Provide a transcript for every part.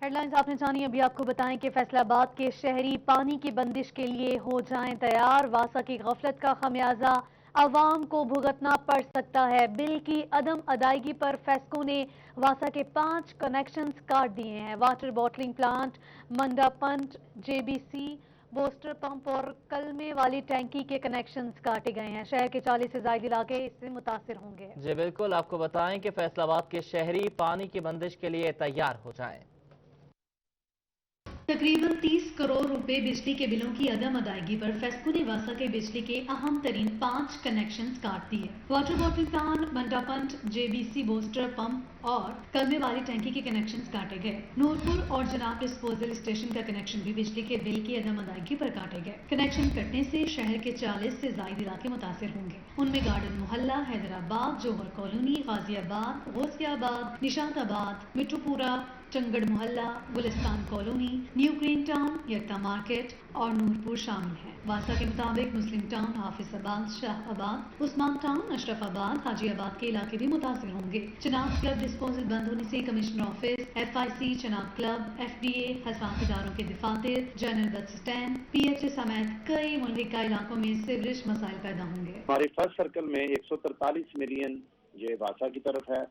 Head lines آپ نے جانی، ابھی آپ کو بتائیں کہ فیصل آباد کے شہری پانی کی بندش کے لیے ہو جائیں تیار۔ واسا کی غفلت کا خمیازہ عوام کو بھگتنا پڑ سکتا ہے۔ بل کی عدم ادائیگی پر فیسکو نے واسا کے 5 کنیکشنز کاٹ دیے ہیں۔ واٹر بوٹلنگ پلانٹ، منڈا پنٹ، J B C, booster pump اور کلمے والی ٹینکی کے کنیکشنز کاٹے گئے ہیں۔ شہر کے 40 سے زائد علاقے اس سے متاثر ہوں گے۔ جی بالکل، آپ کو بتائیں کہ فیصل آباد کے شہری پانی کی بندش کے لیے تیار ہو جائیں۔ تقریباً 30 کروڑ روپے بجلی کے بلوں کی عدم ادائیگی پر فیسکو نے واسا کے بجلی کے اہم ترین 5 کنیکشنز کاٹ دیے۔ واٹر بوٹلنگ پلانٹ، منڈا پنٹ، J B C booster pump اور کلمے والی ٹینکی کے کنیکشنز کاٹے گئے۔ نورپور اور جناب ڈسپوزل اسٹیشن کا کنیکشن بھی بجلی کے بل کی عدم ادائیگی پر کاٹے گئے۔ کنیکشن کٹنے سے شہر کے 40 سے زائد علاقے متاثر ہوں گے۔ ان میں گارڈن محلہ، حیدرآباد، جوہر کالونی، غازی آباد، غوثیہ آباد، نشاط آباد، مٹھو Pura, Changar Mohalla, Gulistan colony, new green town, Yakta market اور نورپور شامل ہیں۔ واسا کے مطابق مسلم ٹاؤن، حافظ آباد، شاہ آباد، عثمان ٹاؤن، اشرف آباد، حاجی آباد کے علاقے بھی متاثر ہوں گے۔ چناب کلب ڈسپوزل بند ہونے سے commissioner office, F I C, Chenab club, F D A, حساس اداروں کے دفاتر، general bus stand, P H A سمیت کئی ملحقہ علاقوں میں سیوریج مسائل پیدا ہوں گے۔ ہماری فرسٹ سرکل میں 143 ملین یہ واسا کی طرف ہے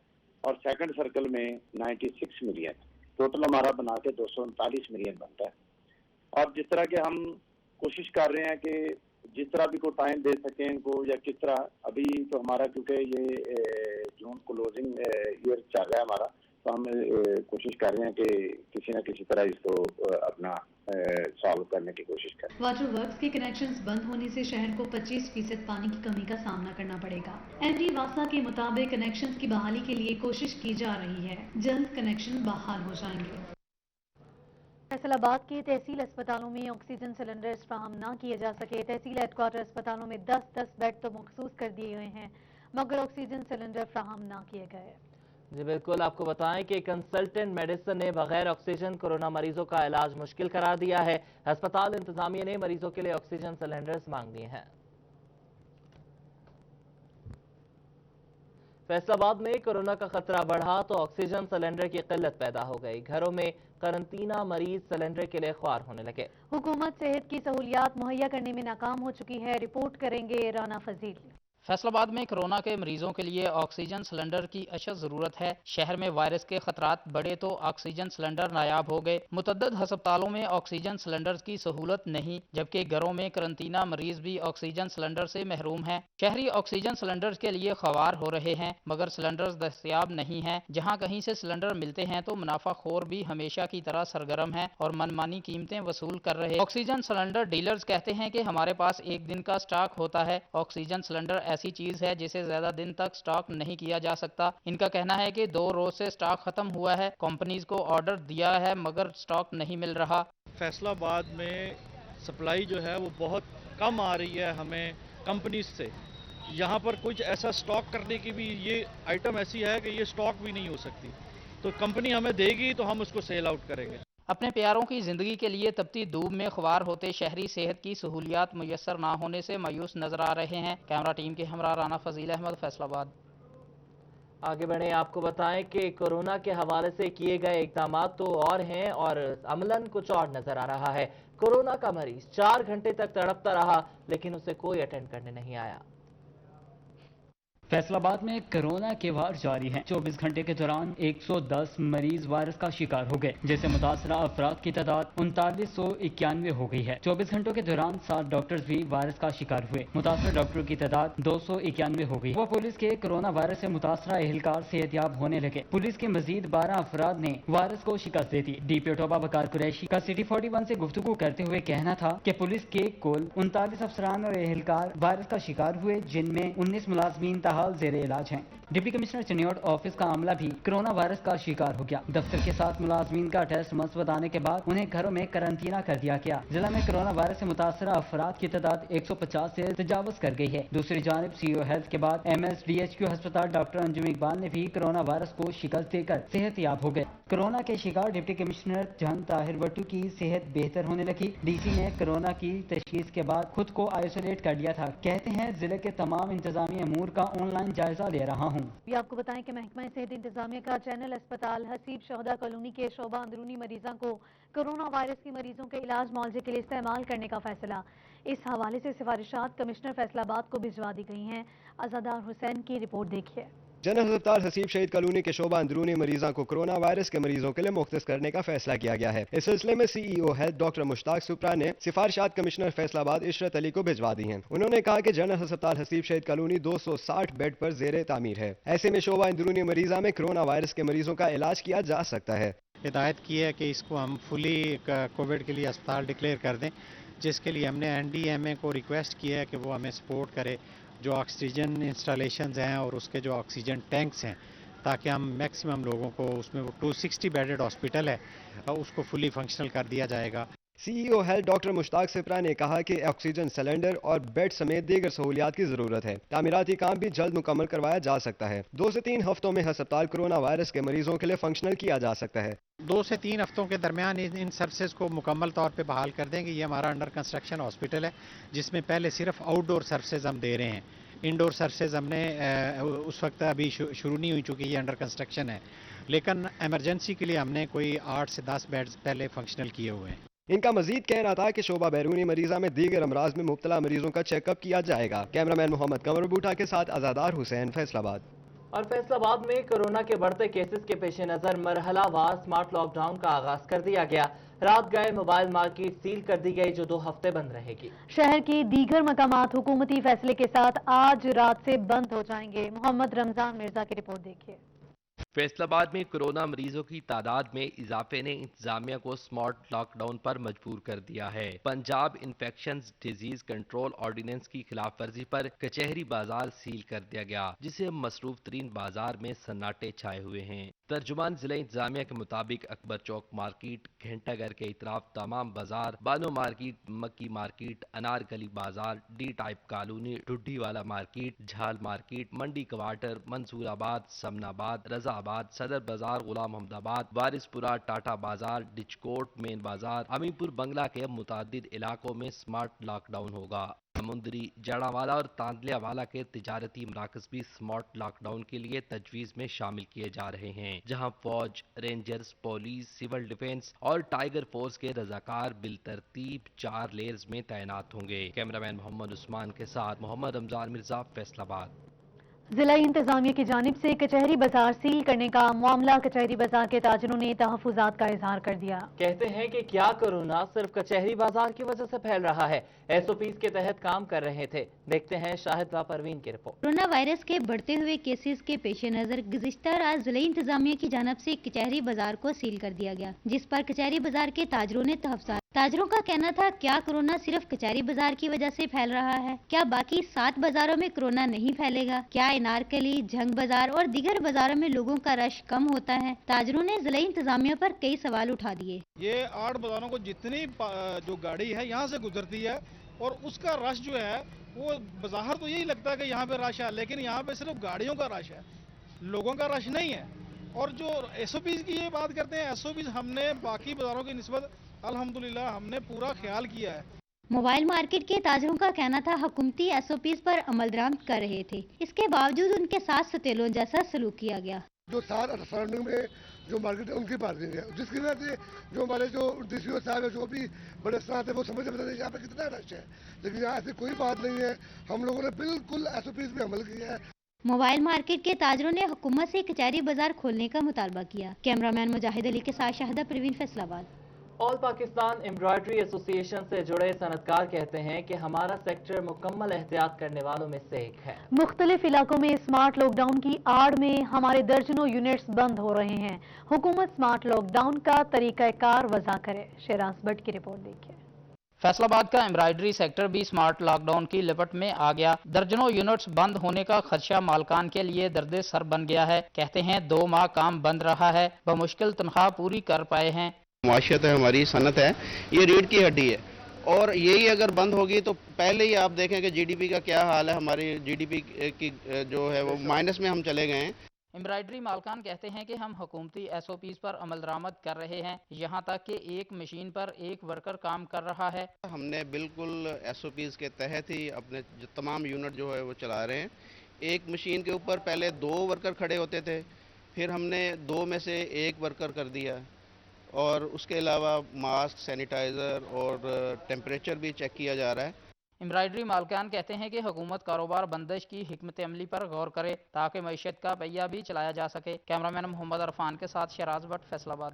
اور سیکنڈ سرکل میں 96 ملین، ٹوٹل ہمارا بنا کے 239 ملین بنتا ہے۔ اور جس طرح کے ہم کوشش کر رہے ہیں کہ جس طرح بھی کو ٹائم دے سکیں ان کو، یا کس طرح ابھی تو ہمارا کیونکہ یہ جون کلوزنگ ایئر چل رہا ہے ہمارا، تو ہم کوشش کر رہے ہیں کہ کسی نہ کسی طرح اس کو اپنا سالو کرنے کی کوشش کریں۔ واٹر ورکس کے کنیکشنز بند ہونے سے شہر کو 25% پانی کی کمی کا سامنا کرنا پڑے گا۔ ایم ڈی واسا کے مطابق کنیکشنز کی بحالی کے لیے کوشش کی جا رہی ہے، جلد کنیکشن بحال ہو جائیں گے۔ فیصل آباد کے تحصیل اسپتالوں میں آکسیجن سلنڈرز فراہم نہ کیے جا سکے۔ تحصیل ہیڈ کوارٹر اسپتالوں میں 10 بیڈ تو مخصوص کر دیے ہوئے ہیں، مگر آکسیجن سلنڈر فراہم نہ کیے گئے۔ جی بالکل، آپ کو بتائیں کہ کنسلٹنٹ میڈیسن نے بغیر آکسیجن کورونا مریضوں کا علاج مشکل قرار دیا ہے۔ ہسپتال انتظامیہ نے مریضوں کے لیے آکسیجن سلنڈرز مانگ دیے ہیں۔ فیصل آباد میں کورونا کا خطرہ بڑھا تو آکسیجن سلنڈر کی قلت پیدا ہو گئی۔ گھروں میں قرنطینہ مریض سلنڈر کے لیے خوار ہونے لگے۔ حکومت صحت کی سہولیات مہیا کرنے میں ناکام ہو چکی ہے، رپورٹ کریں گے رانا فضیل۔ فیصل آباد میں کورونا کے مریضوں کے لیے آکسیجن سلنڈر کی اشد ضرورت ہے۔ شہر میں وائرس کے خطرات بڑھے تو آکسیجن سلنڈر نایاب ہو گئے۔ متعدد ہسپتالوں میں آکسیجن سلنڈر کی سہولت نہیں، جبکہ گھروں میں قرنطینہ مریض بھی آکسیجن سلنڈر سے محروم ہیں۔ شہری آکسیجن سلنڈر کے لیے خوار ہو رہے ہیں، مگر سلنڈر دستیاب نہیں ہیں۔ جہاں کہیں سے سلنڈر ملتے ہیں تو منافع خور بھی ہمیشہ کی طرح سرگرم ہیں اور منمانی قیمتیں وصول کر رہے۔ آکسیجن سلنڈر ڈیلرز کہتے ہیں کہ ہمارے پاس ایک دن کا سٹاک ہوتا ہے۔ آکسیجن سلنڈر ایسی چیز ہے جسے زیادہ دن تک سٹاک نہیں کیا جا سکتا۔ ان کا کہنا ہے کہ 2 روز سے سٹاک ختم ہوا ہے، کمپنیز کو آرڈر دیا ہے مگر سٹاک نہیں مل رہا۔ فیصل آباد میں سپلائی جو ہے وہ بہت کم آ رہی ہے ہمیں کمپنیز سے۔ یہاں پر کچھ ایسا سٹاک کرنے کی بھی یہ آئٹم ایسی ہے کہ یہ سٹاک بھی نہیں ہو سکتی، تو کمپنی ہمیں دے گی تو ہم اس کو سیل آؤٹ کریں گے۔ اپنے پیاروں کی زندگی کے لیے تپتی دھوپ میں خوار ہوتے شہری صحت کی سہولیات میسر نہ ہونے سے مایوس نظر آ رہے ہیں۔ کیمرہ ٹیم کے ہمراہ رانا فضیل احمد، فیصل آباد۔ آگے بڑھیں، آپ کو بتائیں کہ کورونا کے حوالے سے کیے گئے اقدامات تو اور ہیں اور عملاً کچھ اور نظر آ رہا ہے۔ کورونا کا مریض 4 گھنٹے تک تڑپتا رہا لیکن اسے کوئی اٹینڈ کرنے نہیں آیا۔ فیصل آباد میں کورونا کے وار جاری ہیں۔ 24 گھنٹے کے دوران 110 مریض وائرس کا شکار ہو گئے، جس سے متاثرہ افراد کی تعداد 3991 ہو گئی ہے۔ 24 گھنٹوں کے دوران 7 ڈاکٹرز بھی وائرس کا شکار ہوئے۔ متاثرہ ڈاکٹروں کی تعداد 291 ہو گئی۔ وہ پولیس کے کورونا وائرس سے متاثرہ اہلکار صحت یاب ہونے لگے۔ پولیس کے مزید 12 افراد نے وائرس کو شکست دے دی۔ ڈی پی او ٹوبہ بکار قریشی کا سٹی 41 سے گفتگو کرتے ہوئے کہنا تھا کہ پولیس کے کل 39 افسران اور اہلکار وائرس کا شکار ہوئے، جن میں 19 ملازمین حال زیر علاج ہیں۔ ڈپٹی کمشنر چنیوٹ آفس کا عملہ بھی کورونا وائرس کا شکار ہو گیا۔ دفتر کے 7 ملازمین کا ٹیسٹ مثبت آنے کے بعد انہیں گھروں میں قرنطینہ کر دیا گیا۔ ضلع میں کورونا وائرس سے متاثرہ افراد کی تعداد 150 سے تجاوز کر گئی ہے۔ دوسری جانب سی او ہیلتھ کے بعد M S D H Q ہسپتال ڈاکٹر انجم اقبال نے بھی کورونا وائرس کو شکست دے کر صحت یاب ہو گئے۔ کورونا کے شکار ڈپٹی کمشنر جہان طاہر وٹو کی صحت بہتر ہونے لگی۔ ڈی سی نے کورونا کی تشخیص کے بعد خود کو آئسولیٹ کر لیا تھا۔ کہتے ہیں ضلع کے تمام انتظامی امور کا ऑन लाइन जायजा ले रहा हूँ। ये आपको बताएं कि महकमा सेहत इंतजामिया का जनरल अस्पताल हसीब शोहदा कॉलोनी के शोबा अंदरूनी मरीजों को कोरोना वायरस के मरीजों के इलाज मुआवजे के लिए इस्तेमाल करने का फैसला। इस हवाले से सिफारिशात कमिश्नर फैसलाबाद को भिजवा दी गई हैं। अज़ादार हुसैन की रिपोर्ट देखिए। जनरल अस्पताल हसीब शहीद कॉलोनी के शोबा अंदरूनी मरीजों को कोरोना वायरस के मरीजों के लिए मुख्तस करने का फैसला किया गया है। इस सिलसिले में CEO हेल्थ डॉक्टर मुश्ताक सुप्रा ने सिफारिशात कमिश्नर फैसलाबाद इशरत अली को भिजवा दी हैं। उन्होंने कहा कि जनरल अस्पताल हसीब शहीद कॉलोनी 260 बेड पर जेर तामीर है। ऐसे में शोबा अंदरूनी मरीजा में कोरोना वायरस के मरीजों का इलाज किया जा सकता है। हिदायत की है कि इसको हम फुली कोविड के लिए अस्पताल डिक्लेयर कर दें, जिसके लिए हमने NDMA को रिक्वेस्ट किया है कि वो हमें सपोर्ट करे, जो ऑक्सीजन इंस्टॉलेशंस हैं और उसके जो ऑक्सीजन टैंक्स हैं, ताकि हम मैक्सिमम लोगों को, उसमें वो 260 बेडेड हॉस्पिटल है, उसको फुली फंक्शनल कर दिया जाएगा। CEO हेल्थ डॉक्टर मुश्ताक सुप्रा ने कहा कि ऑक्सीजन सिलेंडर और बेड समेत दीगर सहूलियात की जरूरत है। तामीराती काम भी जल्द मुकम्मल करवाया जा सकता है। 2 से 3 हफ्तों में अस्पताल कोरोना वायरस के मरीजों के लिए फंक्शनल किया जा सकता है। 2 से 3 हफ्तों के दरमियान इन सर्विसेज को मुकम्मल तौर पे बहाल कर देंगे। ये हमारा अंडर कंस्ट्रक्शन हॉस्पिटल है, जिसमें पहले सिर्फ आउटडोर सर्विसेज हम दे रहे हैं। इंडोर सर्विसेज हमने उस वक्त अभी शुरू नहीं हुई, चूँकि ये अंडर कंस्ट्रक्शन है, लेकिन एमरजेंसी के लिए हमने कोई 8 से 10 बेड्स पहले फंक्शनल किए हुए हैं। इनका मजीद कहना था कि शोबा बैरूनी मरीजा में दीगर अमराज में मुब्तला मरीजों का चेकअप किया जाएगा। कैमरामैन मोहम्मद कमर बूटा के साथ अज़ादार हुसैन, फैसलाबाद। और फैसलाबाद में कोरोना के बढ़ते केसेस के पेश नजर मरहलावार स्मार्ट लॉकडाउन का आगाज कर दिया गया। रात गए मोबाइल मार्केट सील कर दी गई, जो 2 हफ्ते बंद रहेगी। शहर के दीगर मकामात हुकूमती फैसले के साथ आज रात से बंद हो जाएंगे। मोहम्मद रमजान मिर्जा की रिपोर्ट देखिए। फैसलाबाद में कोरोना मरीजों की तादाद में इजाफे ने इंतजामिया को स्मार्ट लॉकडाउन पर मजबूर कर दिया है। Punjab infections disease control ordinance की खिलाफ वर्जी पर कचहरी बाजार सील कर दिया गया, जिसे मसरूफ तरीन बाजार में सन्नाटे छाए हुए हैं। तर्जुमान जिला इंतजामिया के मुताबिक अकबर चौक मार्केट, घंटाघर के इतराफ तमाम बाजार, बानो मार्केट, मक्की मार्केट, अनारकली बाजार, डी टाइप कॉलोनी, ढुड्डी वाला मार्केट, झाल मार्केट, मंडी क्वार्टर, मंसूराबाद, समनाबाद, रजाबाद, सदर बाजार, गुलाम अहमदाबाद, वारिसपुरा, टाटा बाजार, डिचकोट, मेन बाजार, अमीपुर बंगला के मुतादिद इलाकों में स्मार्ट लॉकडाउन होगा। समुंदरी, जड़ावाला और तांदलियावाला के तिजारती मराकज भी स्मार्ट लॉकडाउन के लिए तजवीज में शामिल किए जा रहे हैं, जहां फौज, रेंजर्स, पुलिस, सिविल डिफेंस और टाइगर फोर्स के रजाकार बिलतरतीब 4 लेयर्स में तैनात होंगे। कैमरामैन मोहम्मद उस्मान के साथ मोहम्मद रमजान मिर्जा, फैसलाबाद। जिला इंतजामिया की जानिब से कचहरी बाजार सील करने का मामला, कचहरी बाजार के ताजरों ने तहफुजात का इजहार कर दिया। कहते हैं कि क्या कोरोना सिर्फ कचहरी बाजार की वजह से फैल रहा है। SOPs के तहत काम कर रहे थे। देखते हैं शाहिद व परवीन की रिपोर्ट। कोरोना वायरस के बढ़ते हुए केसेस के पेश नजर गुज़िश्ता रात जिला इंतजामिया की जानिब से कचहरी बाजार को सील कर दिया गया, जिस पर कचहरी बाजार के ताजरों ने तहफुजात। ताजरों का कहना था, क्या कोरोना सिर्फ कचहरी बाजार की वजह से फैल रहा है? क्या बाकी 7 बाजारों में कोरोना नहीं फैलेगा? क्या इनारकली, झंग बाजार और दीगर बाजारों में लोगों का रश कम होता है? ताजरों ने जिला इंतजामिया पर कई सवाल उठा दिए। ये 8 बाजारों को जितनी जो गाड़ी है यहाँ से गुजरती है और उसका रश जो है वो बाजार तो यही लगता है कि यहाँ पे रश है, लेकिन यहाँ पे सिर्फ गाड़ियों का रश है, लोगों का रश नहीं है। और जो SOPs की ये बात करते हैं, SOPs हमने बाकी बाजारों की निस्बत अल्हम्दुलिल्लाह हमने पूरा ख्याल किया है। मोबाइल मार्केट के ताजरों का कहना था, हुकूमती SOPs पर अमल दरामद कर रहे थे, इसके बावजूद उनके साथ सतेलों जैसा सलूक किया गया। जो सराउंडिंग में जो मार्केट है उनकी पार्किंग है, जिसकी वजह से जो हमारे जो DCO साहब है, जो भी बड़े साथ है, वो समझ में यहाँ पे कितना रश है, लेकिन यहाँ ऐसी कोई बात नहीं है। हम लोगों ने बिल्कुल SOPs पे अमल किया है। मोबाइल मार्केट के ताजरों ने हुकूमत से कचहरी बाजार खोलने का मुतालबा किया। कैमरामैन मुजाहिद अली के साथ Shahida Parveen, Faisalabad. All Pakistan embroidery association से जुड़े सनतकार कहते हैं कि हमारा सेक्टर मुकम्मल एहतियात करने वालों में से एक है। मुख्तलिफ इलाकों में स्मार्ट लॉकडाउन की आड़ में हमारे दर्जनों यूनिट्स बंद हो रहे हैं। हुकूमत स्मार्ट लॉकडाउन का तरीकाकार वज़ा करे। शेराज भट्ट की रिपोर्ट देखिए। फैसलाबाद का एम्ब्रॉयडरी सेक्टर भी स्मार्ट लॉकडाउन की लिपट में आ गया। दर्जनों यूनिट्स बंद होने का खदशा मालकान के लिए दर्द सर बन गया है। कहते हैं 2 माह काम बंद रहा है, बमुश्किल तनख्वाह पूरी कर पाए हैं। मुआशरत है, हमारी सनत है, ये रीढ़ की हड्डी है और यही अगर बंद होगी तो पहले ही आप देखें कि GDP का क्या हाल है। हमारी GDP की जो है वो माइनस में हम चले गए हैं। एम्ब्रॉयडरी मालकान कहते हैं कि हम हुकूमती SOPs पर अमल दरामद कर रहे हैं, यहाँ तक कि एक मशीन पर एक वर्कर काम कर रहा है। हमने बिल्कुल SOPs के तहत ही अपने जो तमाम यूनिट जो है वो चला रहे हैं। ایک مشین کے اوپر پہلے 2 ورکر کھڑے ہوتے تھے، پھر ہم نے 2 میں سے 1 ورکر کر دیا، اور اس کے علاوہ ماسک، سینیٹائزر اور ٹیمپریچر بھی چیک کیا جا رہا ہے۔ امبرائڈری مالکان کہتے ہیں کہ حکومت کاروبار بندش کی حکمت عملی پر غور کرے تاکہ معیشت کا پہیہ بھی چلایا جا سکے۔ کیمرامین محمد عرفان کے ساتھ شہراز بٹ، فیصل آباد۔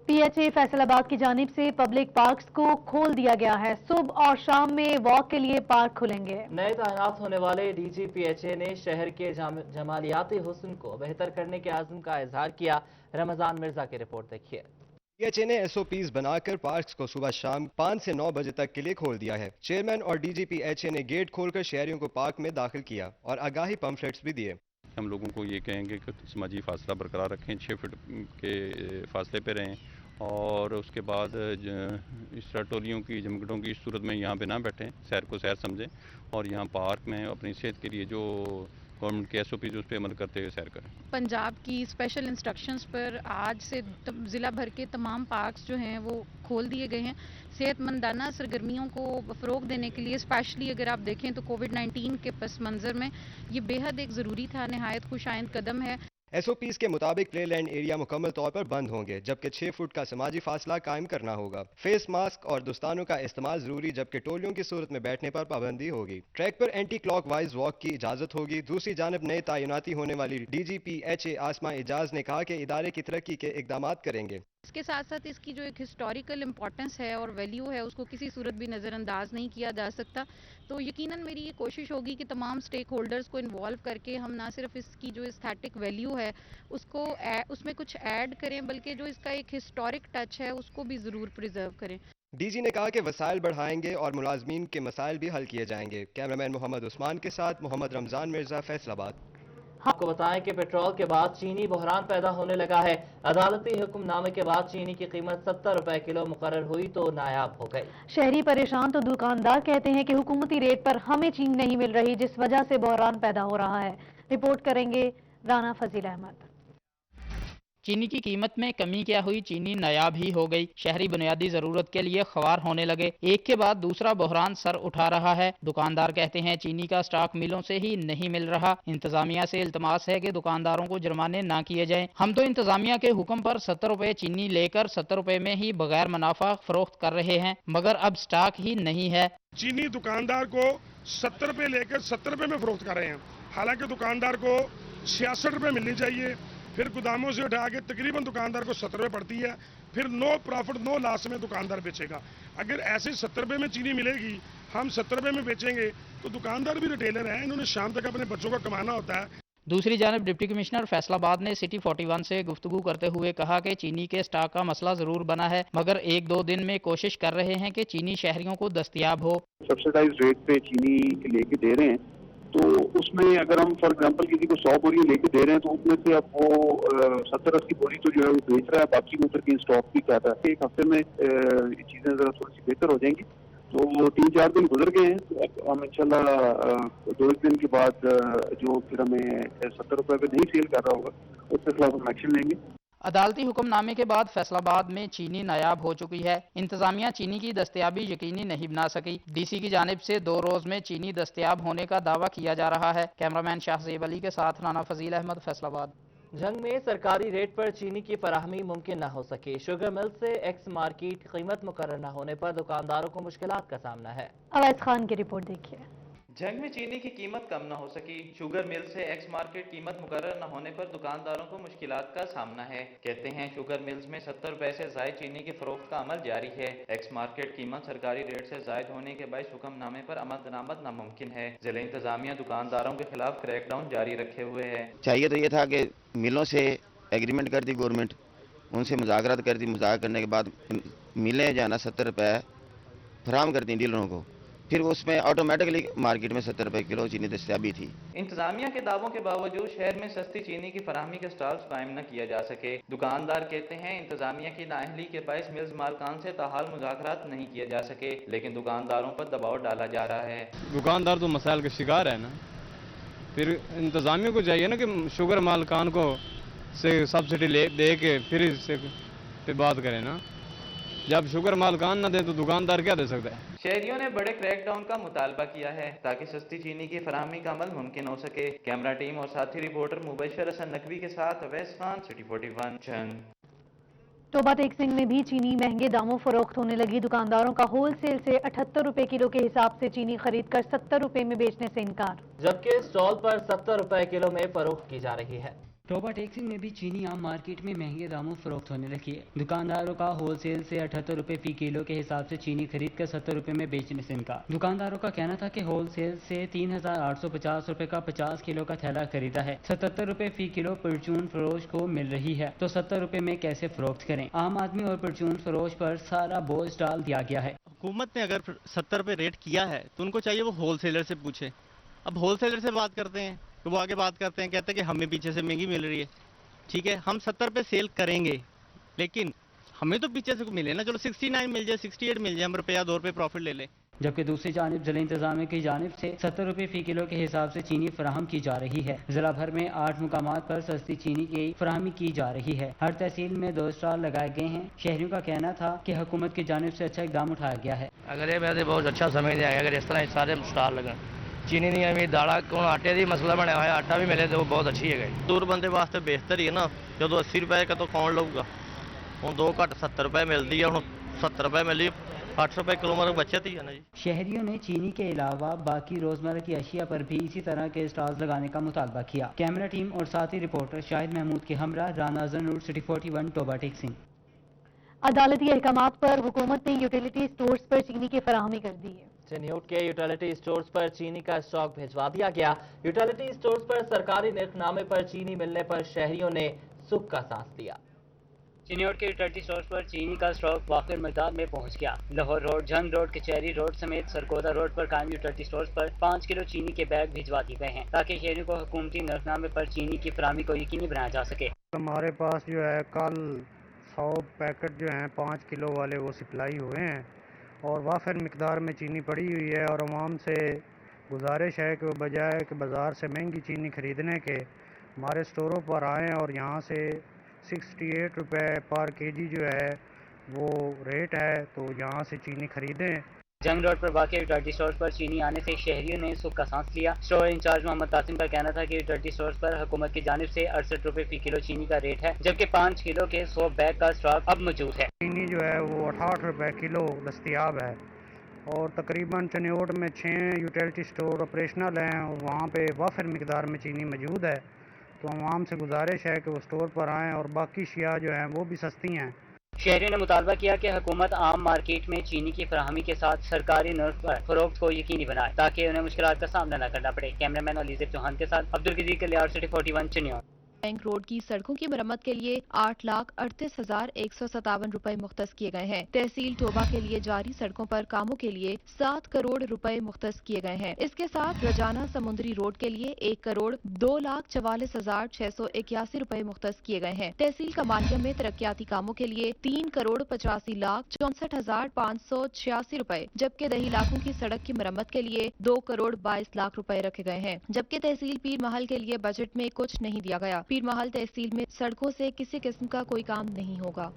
پی ایچ اے فیصل آباد کی جانب سے پبلک پارکس کو کھول دیا گیا ہے۔ صبح اور شام میں واک کے لیے پارک کھلیں گے۔ نئے تعینات ہونے والے D G P H A نے شہر کے جمالیاتی حسن کو بہتر کرنے کے عزم کا اظہار کیا۔ رمضان مرزا کی رپورٹ دیکھیے۔ پی ایچ اے نے ایس او پیز بنا کر پارکس کو صبح شام 5 سے 9 بجے تک کے لیے کھول دیا ہے۔ چیئرمین اور D G P H A نے گیٹ کھول کر شہریوں کو پارک میں داخل کیا اور آگاہی پمفلیٹس بھی دیے۔ ہم لوگوں کو یہ کہیں گے کہ سماجی فاصلہ برقرار رکھیں، 6 فٹ کے فاصلے پہ رہیں، اور اس کے بعد اس طرح ٹولیوں کی جمگٹوں کی صورت میں یہاں پہ نہ بیٹھیں، سیر کو سیر سمجھیں، اور یہاں پارک میں اپنی صحت کے لیے جو گورنمنٹ کے ایس او پیز اس پہ عمل کرتے ہوئے سیر کریں۔ پنجاب کی اسپیشل انسٹرکشنز پر آج سے ضلع بھر کے تمام پارکس جو ہیں وہ کھول دیے گئے ہیں۔ صحت مندانہ سرگرمیوں کو فروغ دینے کے لیے اسپیشلی اگر آپ دیکھیں تو کووڈ-19 کے پس منظر میں یہ بے حد ایک ضروری تھا، نہایت خوش آئند قدم ہے۔ ایس او پیز کے مطابق پلے لینڈ ایریا مکمل طور پر بند ہوں گے، جبکہ 6 فٹ کا سماجی فاصلہ قائم کرنا ہوگا۔ فیس ماسک اور دستانوں کا استعمال ضروری، جبکہ ٹولیوں کی صورت میں بیٹھنے پر پابندی ہوگی۔ ٹریک پر اینٹی کلاک وائز واک کی اجازت ہوگی۔ دوسری جانب نئے تعیناتی ہونے والی D G P H A آسما اعجاز نے کہا کہ ادارے کی ترقی کے اقدامات کریں گے۔ اس کے ساتھ ساتھ اس کی جو ایک ہسٹوریکل امپورٹنس ہے اور ویلیو ہے اس کو کسی صورت بھی نظر انداز نہیں کیا جا سکتا۔ تو یقیناً میری یہ کوشش ہوگی کہ تمام سٹیک ہولڈرز کو انوالو کر کے ہم نہ صرف اس کی جو استھیٹک ویلیو ہے اس میں کچھ ایڈ کریں، بلکہ جو اس کا ایک ہسٹورک ٹچ ہے اس کو بھی ضرور پریزرو کریں۔ ڈی جی نے کہا کہ وسائل بڑھائیں گے اور ملازمین کے مسائل بھی حل کیے جائیں گے۔ کیمرامین محمد عثمان کے ساتھ محمد رمضان مرزا، فیصل آباد۔ آپ کو بتائیں کہ پیٹرول کے بعد چینی بحران پیدا ہونے لگا ہے۔ عدالتی حکم نامے کے بعد چینی کی قیمت 70 روپے کلو مقرر ہوئی تو نایاب ہو گئی۔ شہری پریشان تو دکاندار کہتے ہیں کہ حکومتی ریٹ پر ہمیں چینی نہیں مل رہی، جس وجہ سے بحران پیدا ہو رہا ہے۔ رپورٹ کریں گے رانا فضیل احمد۔ چینی کی قیمت میں کمی کیا ہوئی، چینی نایاب ہی ہو گئی۔ شہری بنیادی ضرورت کے لیے خوار ہونے لگے، ایک کے بعد دوسرا بحران سر اٹھا رہا ہے۔ دکاندار کہتے ہیں چینی کا سٹاک ملوں سے ہی نہیں مل رہا۔ انتظامیہ سے التماس ہے کہ دکانداروں کو جرمانے نہ کیے جائیں۔ ہم تو انتظامیہ کے حکم پر 70 روپے چینی لے کر 70 روپے میں ہی بغیر منافع فروخت کر رہے ہیں، مگر اب سٹاک ہی نہیں ہے۔ چینی دکاندار کو 70 روپے لے کر 70 روپے میں فروخت کر رہے ہیں، حالانکہ دکاندار کو 66 روپے ملنی چاہیے۔ پھر گوداموں سے اٹھا کے تقریباً دکاندار کو 70 روپے پڑتی ہے، پھر نو پرافٹ نو لاس میں دکاندار بیچے گا۔ اگر ایسے 70 روپے میں چینی ملے گی، ہم 70 روپے میں بیچیں گے تو دکاندار بھی ریٹیلر ہیں، انہوں نے شام تک اپنے بچوں کا کمانا ہوتا ہے۔ دوسری جانب ڈپٹی کمشنر فیصل آباد نے سٹی 41 سے گفتگو کرتے ہوئے کہا کہ چینی کے سٹاک کا مسئلہ ضرور بنا ہے، مگر 1-2 دن میں کوشش کر رہے ہیں کہ چینی شہریوں کو دستیاب ہو۔ سبسڈائز ریٹ پہ چینی لے کے دے رہے ہیں، تو اس میں اگر ہم فار ایگزامپل کسی کو 100 بوری لے کے دے رہے ہیں تو اس میں سے اب وہ 70-80 بوری تو جو ہے وہ بیچ رہا ہے، باقی وہ پھر اسٹاک بھی کہتا ہے۔ ایک ہفتے میں چیزیں ذرا تھوڑی سی بہتر ہو جائیں گی، تو 3-4 دن گزر گئے ہیں، ہم انشاءاللہ 2 دن کے بعد جو پھر ہمیں 70 روپے پہ نہیں سیل کر رہا ہوگا اس کے خلاف ہم ایکشن لیں گے۔ عدالتی حکم نامے کے بعد فیصل آباد میں چینی نایاب ہو چکی ہے۔ انتظامیہ چینی کی دستیابی یقینی نہیں بنا سکی۔ ڈی سی کی جانب سے 2 روز میں چینی دستیاب ہونے کا دعویٰ کیا جا رہا ہے۔ کیمرامین شاہ زیب علی کے ساتھ رانا فضیل احمد، فیصل آباد۔ جنگ میں سرکاری ریٹ پر چینی کی فراہمی ممکن نہ ہو سکی۔ شوگر مل سے ایکس مارکیٹ قیمت مقرر نہ ہونے پر دکانداروں کو مشکلات کا سامنا ہے۔ اویس خان کی رپورٹ دیکھیے۔ جنگ میں چینی کی قیمت کم نہ ہو سکی۔ شوگر مل سے ایکس مارکیٹ قیمت مقرر نہ ہونے پر دکانداروں کو مشکلات کا سامنا ہے۔ کہتے ہیں شوگر ملز میں 70 روپے سے زائد چینی کی فروخت کا عمل جاری ہے۔ ایکس مارکیٹ قیمت سرکاری ریٹ سے زائد ہونے کے باعث حکم نامے پر عمل درآمد ناممکن ہے۔ ضلع انتظامیہ دکانداروں کے خلاف کریک ڈاؤن جاری رکھے ہوئے ہے۔ چاہیے تو یہ تھا کہ ملوں سے ایگریمنٹ کر دی گورنمنٹ، ان سے مذاکرات کر دی، مذاکرات کرنے کے بعد ملیں جانا 70 روپے فراہم کر دیں ڈیلروں کو، پھر اس میں آٹومیٹکلی مارکیٹ میں 70 روپے کلو چینی دستیابی تھی۔ انتظامیہ کے دعووں کے باوجود شہر میں سستی چینی کی فراہمی کے سٹالز قائم نہ کیا جا سکے۔ دکاندار کہتے ہیں انتظامیہ کی نااہلی کے باعث ملز مالکان سے تاحال مذاکرات نہیں کیے جا سکے، لیکن دکانداروں پر دباؤ ڈالا جا رہا ہے۔ دکاندار تو مسائل کا شکار ہے نا، پھر انتظامیہ کو چاہیے نا کہ شوگر مالکان کو سے سبسڈی دے کے پھر اس سے پہ بات کریں نا۔ जब शुगर मालकान न दे तो दुकानदार क्या दे सकता है। शहरियों ने बड़े क्रैकडाउन का मुतालबा किया है ताकि सस्ती चीनी की फराहमी का अमल मुमकिन हो सके। कैमरा टीम और साथी रिपोर्टर मुबशर हसन नकवी के साथ अवैस खान, सिटी 41 चंद। टोबा टेक्सिंग में भी चीनी महंगे दामों फरोख्त होने लगी। दुकानदारों का होल सेल से 78 रुपए किलो के हिसाब से चीनी खरीद कर 70 रुपए में बेचने से इनकार, जबकि स्टॉल पर 70 रुपए किलो में फरोख्त की जा रही है। टोबा टेक्सिंग में भी चीनी आम मार्केट में महंगे दामों फरोख्त होने लगी है। दुकानदारों का होल सेल से 78 रुपए फी किलो के हिसाब से चीनी खरीद कर 70 रुपए में बेचने से इनकार। दुकानदारों का कहना था कि होल सेल से 3850 रुपए का 50 किलो का थैला खरीदा है, 77 रुपए फी किलो परचून फरोश को मिल रही है, तो 70 रुपए में कैसे फरोख्त करें। आम आदमी और परचून फरोश पर सारा बोझ डाल दिया गया है। हुकूमत ने अगर 70 रुपए रेट किया है तो उनको चाहिए वो होल सेलर से पूछे। अब होल सेलर से बात करते हैं तो वो आगे बात करते हैं, कहते हैं कि हमें पीछे से महंगी मिल रही है। ठीक है, हम 70 पे सेल करेंगे लेकिन हमें तो पीछे से मिले ना, चलो 69 मिल जाए, 68 मिल जाए, हम रुपया 2 रुपए प्रॉफिट ले लें। जबकि दूसरी जानिब जिला इंतजामिया की जानिब से 70 रुपए फी किलो के हिसाब से चीनी फराहम की जा रही है। जिला भर में 8 मुकामात पर सस्ती चीनी की फराहमी की जा रही है। हर तहसील में 2 स्टॉल लगाए गए हैं। शहरियों का कहना था कि हुकूमत की जानिब से अच्छा इकदाम उठाया गया है। अगर ये वैसे बहुत अच्छा समझ नहीं आएगा अगर इस तरह सारे स्टॉल लगन, चीनी नहीं है, दाड़ा कौन आटे दी मसला बना हुआ है, आटा भी मिले तो वो बहुत अच्छी है। दूर बंदे वास्ते बेहतर ही है ना, जो 80 रुपए का तो कौन लूगा, हूँ 2 घट 70 रुपए मिलती है, हूँ 70 रुपए मिली, 8 रुपए किलो मतलब बचत ही है ना जी। शहरियों ने चीनी के अलावा बाकी रोजमर्रा की अशिया पर भी इसी तरह के स्टॉल्स लगाने का मुतालबा किया। कैमरा टीम और साथी रिपोर्टर शाहिद महमूद के हमरा राना जनूर, सिटी 41 टोबा टेक्सिंग। अदालती अहकामात पर हुकूमत ने यूटिलिटी स्टोर्स पर चीनी की फराहमी कर दी है। चिन्यूट के यूटिलिटी स्टोर्स पर चीनी का स्टॉक भिजवा दिया गया। यूटिलिटी स्टोर्स पर सरकारी निर्खनामे पर चीनी मिलने पर शहरियों ने सुख का सांस लिया। चिन्यूट के यूटिलिटी स्टोर्स पर चीनी का स्टॉक वाफिर मकदार में पहुंच गया। लाहौर रोड, जंग रोड, कचहरी रोड समेत सरगोदा रोड पर कायम यूटिलिटी स्टोर्स पर 5 किलो चीनी के बैग भिजवा दिए गए हैं ताकि शहरियों को हुकूमती निर्खनामे पर चीनी की फराहमी को यकीनी बनाया जा सके। हमारे पास जो है कल 100 पैकेट जो हैं 5 किलो वाले वो सप्लाई हुए हैं और वाफिर मिकदार में चीनी पड़ी हुई है और आवाम से गुजारिश है कि वो बजाय कि बाज़ार से महंगी चीनी खरीदने के हमारे स्टोरों पर आएँ और यहाँ से 68 रुपए पर केजी जो है वो रेट है, तो यहाँ से चीनी खरीदें। जंग रोड पर वाक़ यूटिलिटी स्टोर्स पर चीनी आने से शहरियों ने सुख का सांस लिया। स्टोर इंचार्ज मोहम्मद कासिम का कहना था कि यूटिलिटी स्टोर्स पर हुकूमत की जानिब से 68 रुपए फी किलो चीनी का रेट है, जबकि 5 किलो के 100 बैग का स्टॉक अब मौजूद है। चीनी जो है वो 68 रुपए किलो दस्तियाब है और तकरीबन चिन्यूट में 6 यूटिलिटी स्टोर ऑपरेशनल हैं और वहाँ पे वाफिर मिकदार में चीनी मौजूद है, तो आवाम से गुजारिश है कि वो स्टोर पर आएँ और बाकी शिया जो हैं वो भी सस्ती हैं। शहरियों ने मुतालबा किया कि हुकूमत आम मार्केट में चीनी की फराहमी के साथ सरकारी नर्ख पर फरोख्त को यकीनी बनाए ताकि उन्हें मुश्किलात का सामना न करना पड़े। कैमरामैन अलीज़ेब चौहान के साथ अब्दुल गजीर कलियार, सिटी 41 चिन्यूट। बैंक रोड की सड़कों की मरम्मत के लिए 8,38,157 रुपए मुख्तस किए गए हैं। तहसील टोबा के लिए जारी सड़कों पर कामों के लिए 7 करोड़ रुपए मुख्तस किए गए हैं। इसके साथ रजाना समुद्री रोड के लिए 1 करोड़ 2,44,681 रुपए मुख्तस किए गए हैं। तहसील कमालिया में तरक्याती कामों के लिए 3 करोड़ 85,64,586 रुपए, जबकि दही इलाकों की सड़क की मरम्मत के लिए 2 करोड़ 22 लाख रुपए रखे गए हैं। जबकि तहसील पीर महल के लिए बजट में कुछ नहीं दिया गया। पीर महल तहसील में सड़कों से किसी किस्म का कोई काम नहीं होगा।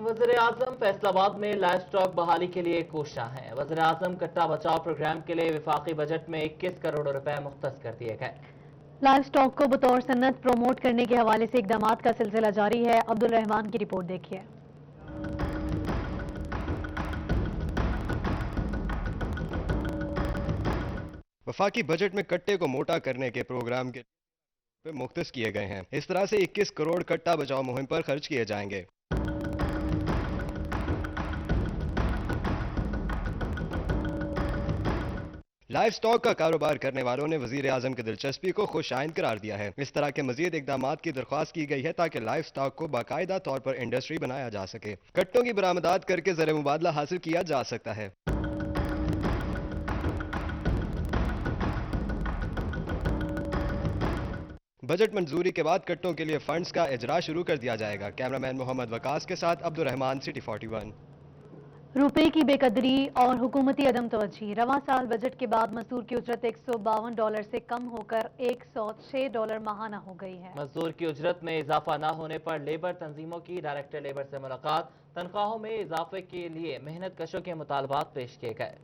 वज़ीर आज़म फैसलाबाद में लाइव स्टॉक बहाली के लिए कोशिश है। वज़ीर आज़म कट्टा बचाओ प्रोग्राम के लिए विफाकी बजट में 21 करोड़ रुपए मुख्तस कर दिए गए। लाइव स्टॉक को बतौर सन्नत प्रमोट करने के हवाले से इक़दामात का सिलसिला जारी है। अब्दुल रहमान की रिपोर्ट देखिए। वफाकी बजट में कट्टे को मोटा करने के प्रोग्राम के पे मुख्तस किए गए हैं। इस तरह से 21 करोड़ कट्टा बचाओ मुहिम पर खर्च किए जाएंगे। लाइव स्टॉक का कारोबार करने वालों ने वजीर आजम की दिलचस्पी को खुश आइंद करार दिया है। इस तरह के मजीद इकदामात की दरख्वास्त की गई है ताकि लाइव स्टॉक को बाकायदा तौर पर इंडस्ट्री बनाया जा सके। कट्टों की बरामदात करके ज़र मुबादला हासिल किया जा सकता है। बजट मंजूरी के बाद कट्टों के लिए फंड्स का इजरा शुरू कर दिया जाएगा। कैमरामैन मोहम्मद वकास के साथ अब्दुल रहमान, सिटी 41। रुपए की बेकदरी और हुकूमती अदम तवज्जी। रवां साल बजट के बाद मजदूर की उजरत $152 से कम होकर $106 माहाना हो गई है। मजदूर की उजरत में इजाफा न होने पर लेबर तंजीमों की डायरेक्टर लेबर से मुलाकात। तनख्वाहों में इजाफे के लिए मेहनत कशों के मुतालबात पेश किए गए।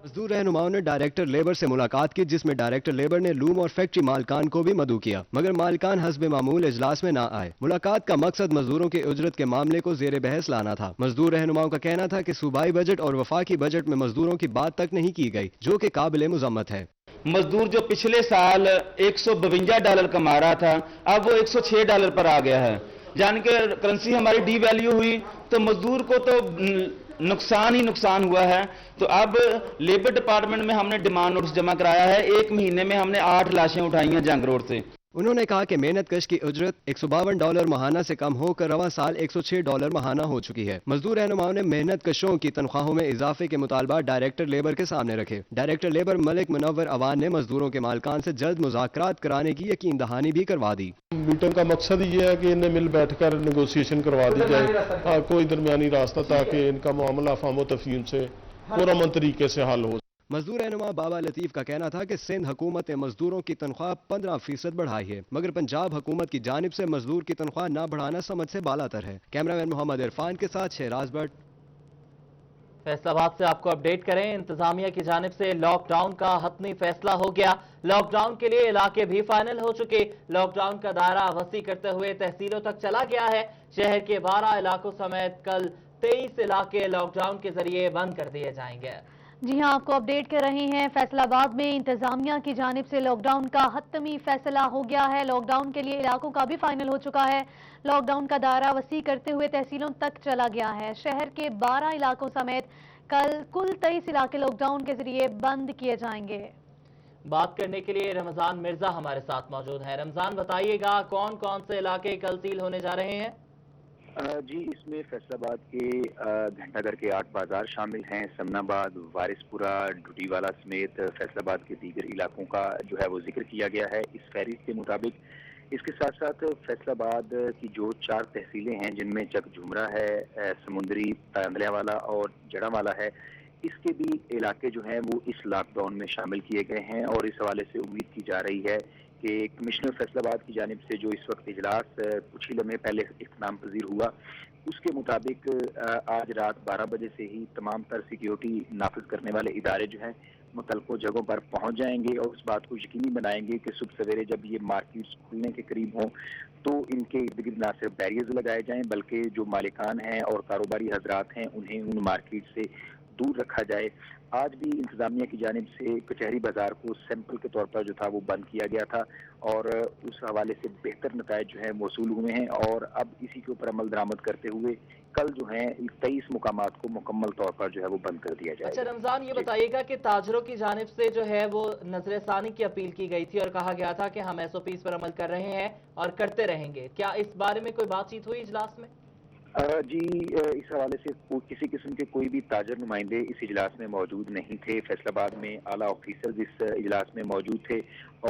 मजदूर रहनुमाओं ने डायरेक्टर लेबर से मुलाकात की, जिसमें डायरेक्टर लेबर ने लूम और फैक्ट्री मालकान को भी मदऊ किया, मगर मालकान हस्बे मामूल इजलास में ना आए। मुलाकात का मकसद मजदूरों के उजरत के मामले को जेर बहस लाना था। मजदूर रहनुमाओं का कहना था कि सूबाई बजट और वफाकी बजट में मजदूरों की बात तक नहीं की गई, जो कि काबिल मुजम्मत है। मजदूर जो पिछले साल $152 कमा रहा था, अब वो $106 पर आ गया है। जान के करेंसी हमारी डी वैल्यू हुई तो मजदूर को तो नुकसान ही नुकसान हुआ है। तो अब लेबर डिपार्टमेंट में हमने डिमांड नोटिस जमा कराया है। 1 महीने में हमने 8 लाशें उठाई हैं जंग रोड से। उन्होंने कहा कि मेहनत कश की उजरत $152 माहाना से कम होकर रवां साल $106 माहाना हो चुकी है। मजदूर रहनुमाओं ने मेहनत कशों की तनख्वाहों में इजाफे के मुतालबा डायरेक्टर लेबर के सामने रखे। डायरेक्टर लेबर मलिक मुनव्वर अवान ने मजदूरों के मालकान से जल्द मुज़ाकरात कराने की यकीन दहानी भी करवा दी। मीटिंग का मकसद ये है कि इन्हें मिल बैठकर नेगोशिएशन करवा दी जाए, कोई दरमियानी रास्ता, ताकि इनका मामला फाहम तफहीम से पुरअमन तरीके से हल हो। मजदूर रहनुमा बाबा लतीफ का कहना था कि सिंध हुकूमत ने मजदूरों की तनख्वाह 15% बढ़ाई है, मगर पंजाब हुकूमत की जानिब से मजदूर की तनख्वाह न बढ़ाना समझ से बालातर है। कैमरामैन मोहम्मद इरफान के साथ शहराज भट्ट। फैसलाबाद से आपको अपडेट करें, इंतजामिया की जानिब से लॉकडाउन का हतमी फैसला हो गया। लॉकडाउन के लिए इलाके भी फाइनल हो चुके। लॉकडाउन का दायरा वसी करते हुए तहसीलों तक चला गया है। शहर के 12 इलाकों समेत कल 23 इलाके लॉकडाउन के जरिए बंद कर दिए जाएंगे। जी हां, आपको अपडेट कर रहे हैं। फैसलाबाद में इंतजामिया की जानिब से लॉकडाउन का हतमी फैसला हो गया है। लॉकडाउन के लिए इलाकों का भी फाइनल हो चुका है। लॉकडाउन का दायरा वसी करते हुए तहसीलों तक चला गया है। शहर के 12 इलाकों समेत कल कुल 23 इलाके लॉकडाउन के जरिए बंद किए जाएंगे। बात करने के लिए रमजान मिर्जा हमारे साथ मौजूद है। रमजान, बताइएगा कौन कौन से इलाके कल सील होने जा रहे हैं? जी, इसमें फैसलाबाद के घंटाघर के 8 बाजार शामिल हैं। समनाबाद, वारिसपुरा, डुडीवाला समेत फैसलाबाद के दीगर इलाकों का जो है वो जिक्र किया गया है इस फहरिस्त के मुताबिक। इसके साथ साथ फैसलाबाद की जो 4 तहसीलें हैं, जिनमें चक झुमरा है, समुंदरी, तांदलियावाला और जड़ावाला है, इसके भी इलाके जो हैं वो इस लॉकडाउन में शामिल किए गए हैं। और इस हवाले से उम्मीद की जा रही है कि कमिश्नर फैसलाबाद की जानिब से जो इस वक्त इजलास कुछ ही लम्हे पहले इख्तिताम पजीर हुआ, उसके मुताबिक आज रात 12 बजे से ही तमाम तर सिक्योरिटी नाफिज करने वाले इदारे जो हैं मुतल्लिक़ जगहों पर पहुंच जाएंगे और इस बात को यकीनी बनाएंगे कि सुबह सवेरे जब ये मार्केट्स खुलने के करीब हों तो इनके इर्द गिर्द न सिर्फ बैरियर्स लगाए जाएं, बल्कि जो मालिकान हैं और कारोबारी हजरात हैं उन्हें उन मार्केट से दूर रखा जाए। आज भी इंतजामिया की जानिब से कचहरी बाजार को सैंपल के तौर पर जो था वो बंद किया गया था और उस हवाले से बेहतर नताइज जो है मौसूल हुए हैं। और अब इसी के ऊपर अमल दरामद करते हुए कल जो है 23 मुकामात को मुकम्मल तौर पर जो है वो बंद कर दिया जाएगा। अच्छा रमजान, ये बताइएगा कि ताजरों की जानिब से जो है वो नजरसानी की अपील की गई थी और कहा गया था कि हम SOPs पर अमल कर रहे हैं और करते रहेंगे। क्या इस बारे में कोई बातचीत हुई इजलास में? जी, इस हवाले से किसी किस्म के कोई भी ताजर नुमाइंदे इस इजलास में मौजूद नहीं थे। फैसलाबाद में आला ऑफिसर्स इस इजलास में मौजूद थे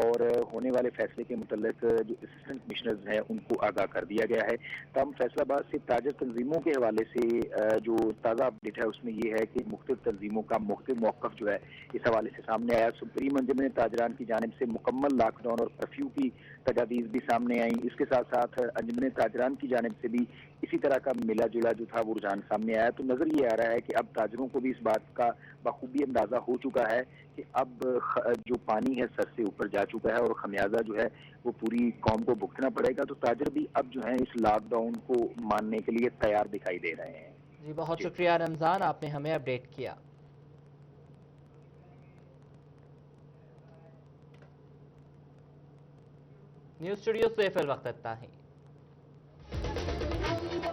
और होने वाले फैसले के मुतल्लिक जो असिस्टेंट कमिश्नर्स हैं उनको आगाह कर दिया गया है। तमाम फैसलाबाद से ताजर तंजीमों के हवाले से जो ताज़ा अपडेट है उसमें ये है कि मुख्तलिफ तंजीमों का मुख्तलिफ मौक़िफ़ जो है इस हवाले से सामने आया। सुप्रीम अंजुमन ताजरान की जानिब से मुकम्मल लॉकडाउन और कर्फ्यू की तजावीज़ भी सामने आई। इसके साथ साथ अंजुमन ताजरान की जानिब से भी इसी तरह का मिला जुला जो था वो रुझान सामने आया। तो नजर ये आ रहा है कि अब ताजरों को भी इस बात का बखूबी अंदाजा हो चुका है कि अब जो पानी है सर से ऊपर जा चुका है और खमियाजा जो है वो पूरी कौम को भुगतना पड़ेगा। तो ताजर भी अब जो है इस लॉकडाउन को मानने के लिए तैयार दिखाई दे रहे हैं। जी, बहुत शुक्रिया रमजान, आपने हमें अपडेट किया। न्यूज़ स्टूडियो से फिल वक्त इतना ही।